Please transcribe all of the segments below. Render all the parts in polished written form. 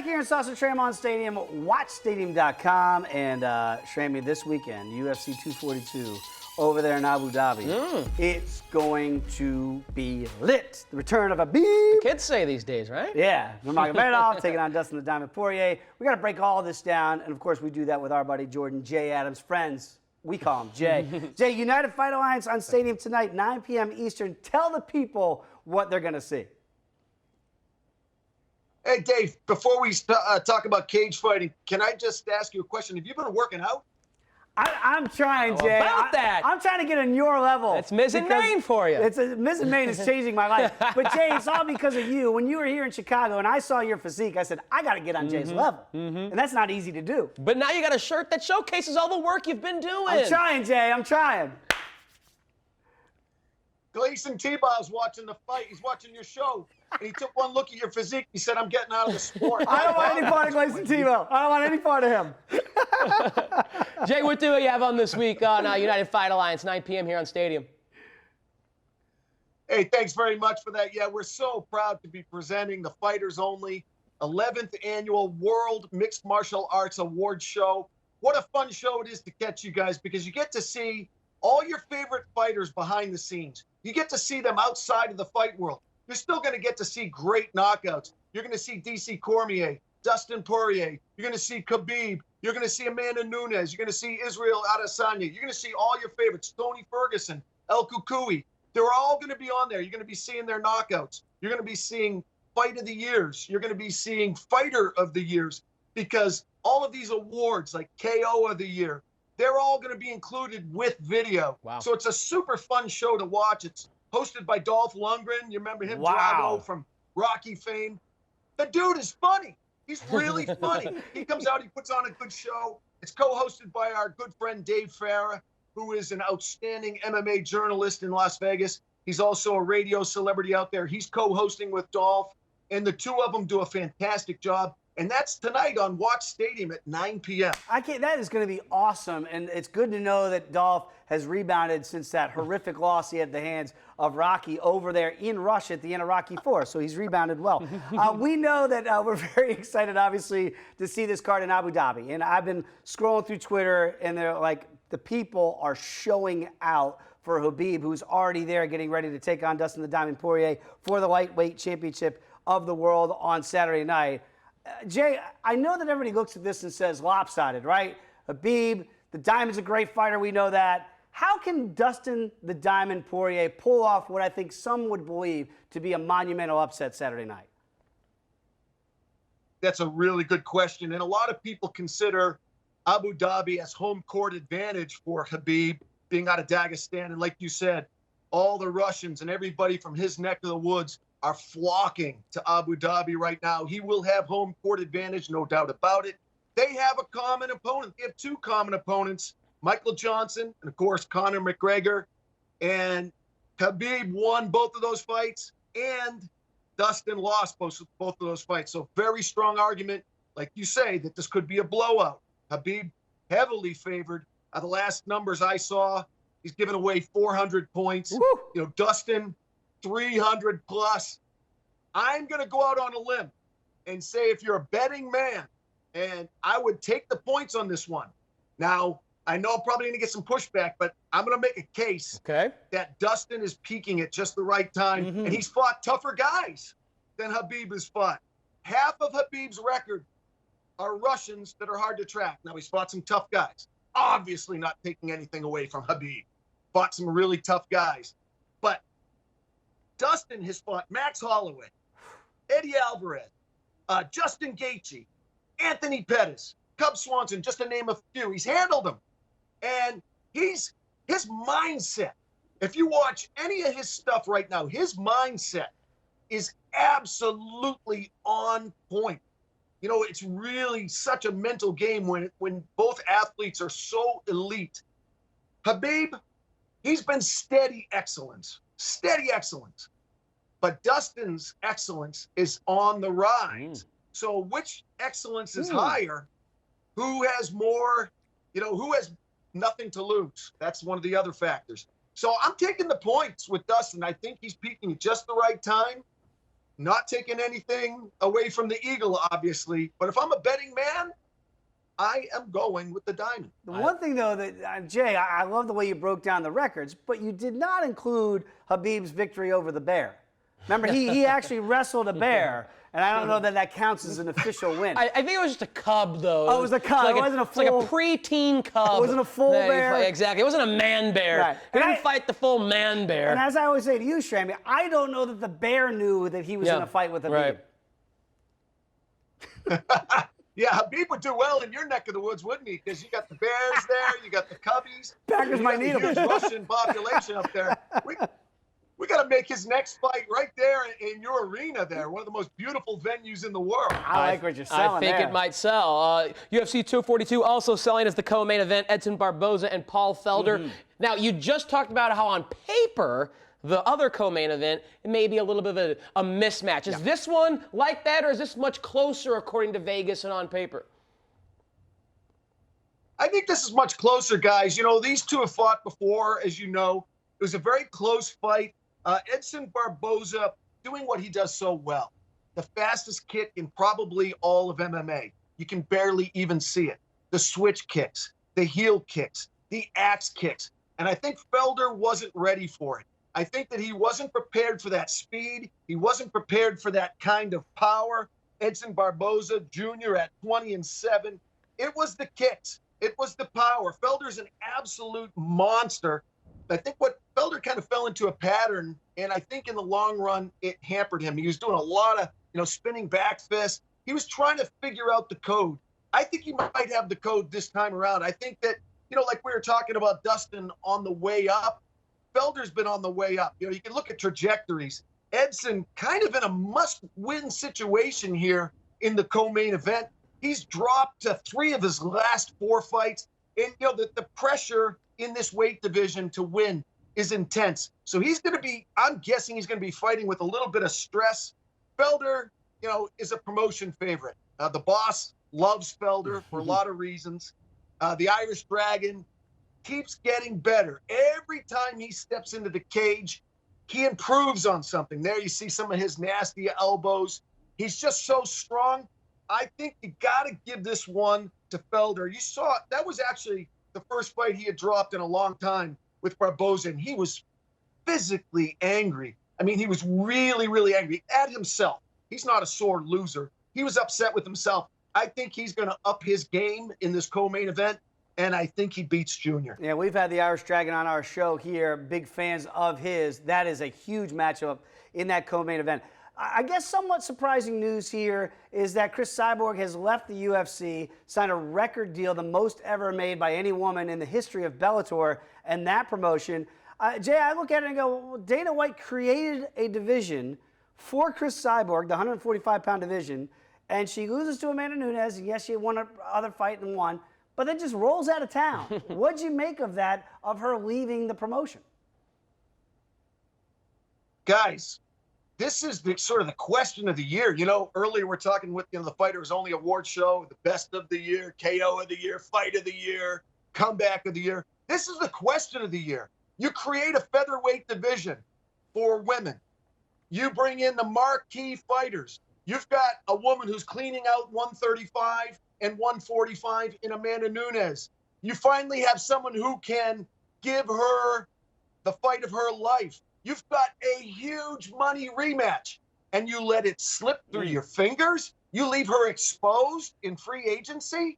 here in Sausage Shram on Stadium, watchstadium.com, and Shrammy, this weekend, UFC 242 over there in Abu Dhabi. It's going to be lit. The return of a beep. The kids say these days, right? Yeah, Nurmagomedov taking on Dustin the Diamond Poirier. We got to break all this down, and of course we do that with our buddy Jordan J. Adams. Friends, we call him Jay. Jay, United Fight Alliance on Stadium tonight, 9 p.m. Eastern. Tell the people what they're going to see. Hey, Dave, before we talk about cage fighting, can I just ask you a question? Have you been working out? I'm trying, Jay. About that. I'm trying to get on your level. That's Mizzen Maine for you. Mizzen Maine is changing my life. But, Jay, it's all because of you. When you were here in Chicago and I saw your physique, I said, I got to get on Jay's level. And that's not easy to do. But now you got a shirt that showcases all the work you've been doing. I'm trying, Jay. I'm trying. Gleason T-Bow's watching the fight. He's watching your show. And he took one look at your physique. He said, I'm getting out of the sport. I don't want any part of Gleason T-Bow. I don't want any part of him. Jay, what do you have on this week on United Fight Alliance, 9 p.m. here on Stadium? Hey, thanks very much for that. Yeah, we're so proud to be presenting the Fighters Only 11th Annual World Mixed Martial Arts Award Show. What a fun show it is to catch you guys, because you get to see all your favorite fighters behind the scenes. You get to see them outside of the fight world. You're still going to get to see great knockouts. You're going to see DC Cormier, Dustin Poirier. You're going to see Khabib. You're going to see Amanda Nunes. You're going to see Israel Adesanya. You're going to see all your favorites, Tony Ferguson, El Kukui. They're all going to be on there. You're going to be seeing their knockouts. You're going to be seeing Fight of the Years. You're going to be seeing Fighter of the Years, because all of these awards, like KO of the Year, they're all going to be included with video. Wow. So it's a super fun show to watch. It's hosted by Dolph Lundgren. You remember him, Wow. Drago from Rocky fame. The dude is funny. He's really funny. He comes out, he puts on a good show. It's co-hosted by our good friend Dave Farah, who is an outstanding MMA journalist in Las Vegas. He's also a radio celebrity out there. He's co-hosting with Dolph, and the two of them do a fantastic job. And that's tonight on Watch Stadium at 9 p.m. That is going to be awesome, and it's good to know that Dolph has rebounded since that horrific loss he had at the hands of Rocky over there in Russia at the end of Rocky IV, so he's rebounded well. We know that we're very excited, obviously, to see this card in Abu Dhabi, and I've been scrolling through Twitter, and they're like, the people are showing out for Khabib, who's already there getting ready to take on Dustin the Diamond Poirier for the lightweight championship of the world on Saturday night. Jay, I know that everybody looks at this and says lopsided, right? Khabib, the Diamond's a great fighter, we know that. How can Dustin the Diamond Poirier pull off what I think some would believe to be a monumental upset Saturday night? That's a really good question. And a lot of people consider Abu Dhabi as home court advantage for Khabib, being out of Dagestan. And like you said, all the Russians and everybody from his neck of the woods are flocking to Abu Dhabi right now. He will have home court advantage, no doubt about it. They have a common opponent. They have two common opponents, Michael Johnson and, of course, Conor McGregor. And Khabib won both of those fights, and Dustin lost both of those fights. So very strong argument, like you say, that this could be a blowout. Khabib heavily favored. The last numbers I saw, he's given away 400 points. Woo! You know, Dustin, 300 plus. I'm going to go out on a limb and say, if you're a betting man, and I would take the points on this one. Now, I know I'm probably going to get some pushback, but I'm going to make a case that Dustin is peaking at just the right time, and he's fought tougher guys than Khabib has fought. Half of Khabib's record are Russians that are hard to track. Now, he's fought some tough guys. Obviously not taking anything away from Khabib. Fought some really tough guys. But Dustin has fought Max Holloway, Eddie Alvarez, Justin Gaethje, Anthony Pettis, Cub Swanson, just to name a few. He's handled them. And his mindset, if you watch any of his stuff right now, his mindset is absolutely on point. You know, it's really such a mental game when both athletes are so elite. Khabib, he's been steady excellence. But Dustin's excellence is on the rise. So which excellence is higher? Who has more, who has nothing to lose? That's one of the other factors. So I'm taking the points with Dustin. I think he's peaking at just the right time. Not taking anything away from the eagle, obviously. But if I'm a betting man, I am going with the diamond. The one thing, though, that Jay, I love the way you broke down the records, but you did not include Habib's victory over the bear. Remember, he actually wrestled a bear, and I don't know that that counts as an official win. I think it was just a cub, though. Oh, it was a cub. Like It wasn't a It's like full- a preteen cub. It wasn't a full bear. Exactly. It wasn't a man bear. Right. He And didn't fight the full man bear. And as I always say to you, Shram, I don't know that the bear knew that he was in a fight with Habib. Right. Yeah, Habib would do well in your neck of the woods, wouldn't he? Because you got the bears there, you got the cubbies. Packers might need a him. huge Russian population up there. We got to make his next fight right there in your arena there, one of the most beautiful venues in the world. I like what you're selling I think there. it might sell. UFC 242 also selling as the co-main event, Edson Barboza and Paul Felder. Now, you just talked about how on paper, the other co-main event may be a little bit of a mismatch. Is this one like that, or is this much closer according to Vegas and on paper? I think this is much closer, guys. You know, these two have fought before, as you know. It was a very close fight. Edson Barboza doing what he does so well. The fastest kick in probably all of MMA. You can barely even see it. The switch kicks, the heel kicks, the axe kicks. And I think Felder wasn't ready for it. I think that he wasn't prepared for that speed. He wasn't prepared for that kind of power. Edson Barboza Jr. at 20-7. It was the kicks. It was the power. Felder's an absolute monster. I think what Felder kind of fell into a pattern, and I think in the long run, it hampered him. He was doing a lot of, spinning back fists. He was trying to figure out the code. I think he might have the code this time around. I think that, like we were talking about Dustin on the way up, Felder's been on the way up. You can look at trajectories. Edson kind of in a must-win situation here in the co-main event. He's dropped to 3 of his last 4 fights. And, the pressure in this weight division to win is intense. So he's going to be, I'm guessing he's going to be fighting with a little bit of stress. Felder, is a promotion favorite. The boss loves Felder for a lot of reasons. The Irish Dragon keeps getting better. Every time he steps into the cage, he improves on something. There you see some of his nasty elbows. He's just so strong. I think you got to give this one to Felder. You saw it. That was actually the first fight he had dropped in a long time with Barboza, and he was physically angry. I mean, he was really, really angry at himself. He's not a sore loser. He was upset with himself. I think he's going to up his game in this co-main event, and I think he beats Junior. Yeah, we've had the Irish Dragon on our show here. Big fans of his. That is a huge matchup in that co-main event. I guess somewhat surprising news here is that Chris Cyborg has left the UFC, signed a record deal, the most ever made by any woman in the history of Bellator and that promotion. Jay, I look at it and go, well, Dana White created a division for Chris Cyborg, the 145-pound division, and she loses to Amanda Nunes. And yes, she won another fight and won, but then just rolls out of town. What'd you make of that, of her leaving the promotion? Guys, this is the sort of the question of the year. Earlier we're talking with the Fighters Only Award Show, the best of the year, KO of the year, fight of the year, comeback of the year. This is the question of the year. You create a featherweight division for women. You bring in the marquee fighters. You've got a woman who's cleaning out 135 and 145 in Amanda Nunes. You finally have someone who can give her the fight of her life. You've got a huge money rematch, and you let it slip through your fingers? You leave her exposed in free agency?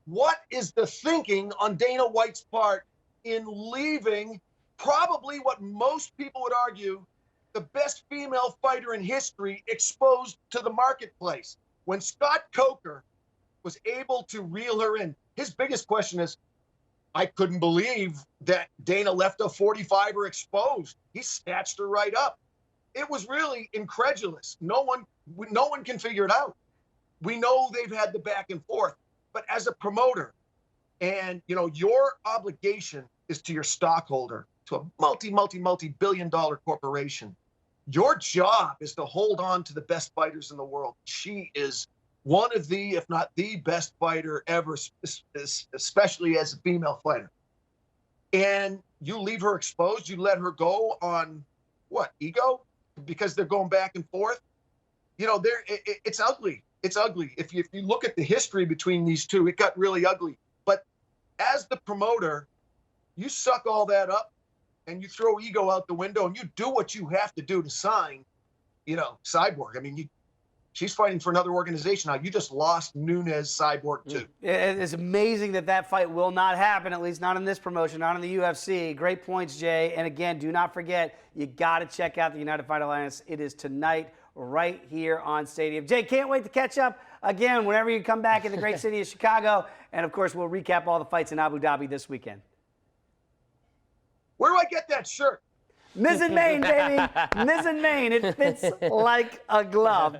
What is the thinking on Dana White's part in leaving probably what most people would argue the best female fighter in history exposed to the marketplace? When Scott Coker was able to reel her in, his biggest question is, I couldn't believe that Dana left a 45er exposed. He snatched her right up. It was really incredulous. No one can figure it out. We know they've had the back and forth, but as a promoter, and your obligation is to your stockholder, to a multi-billion-dollar corporation. Your job is to hold on to the best fighters in the world. She is one of the, if not the best fighter ever, especially as a female fighter. And you leave her exposed, you let her go on what, ego? Because they're going back and forth. you know, it's ugly. It's ugly. If you look at the history between these two, it got really ugly. But as the promoter, you suck all that up and you throw ego out the window and you do what you have to do to sign, you know, Cyborg. I mean, she's fighting for another organization now. You just lost Nunes Cyborg too. It's amazing that fight will not happen, at least not in this promotion, not in the UFC. Great points, Jay. And again, do not forget, you got to check out the United Fight Alliance. It is tonight right here on Stadium. Jay, can't wait to catch up again whenever you come back in the great city of Chicago. And of course, we'll recap all the fights in Abu Dhabi this weekend. Where do I get that shirt? Miz and Main, baby. Miz and Main. It fits like a glove.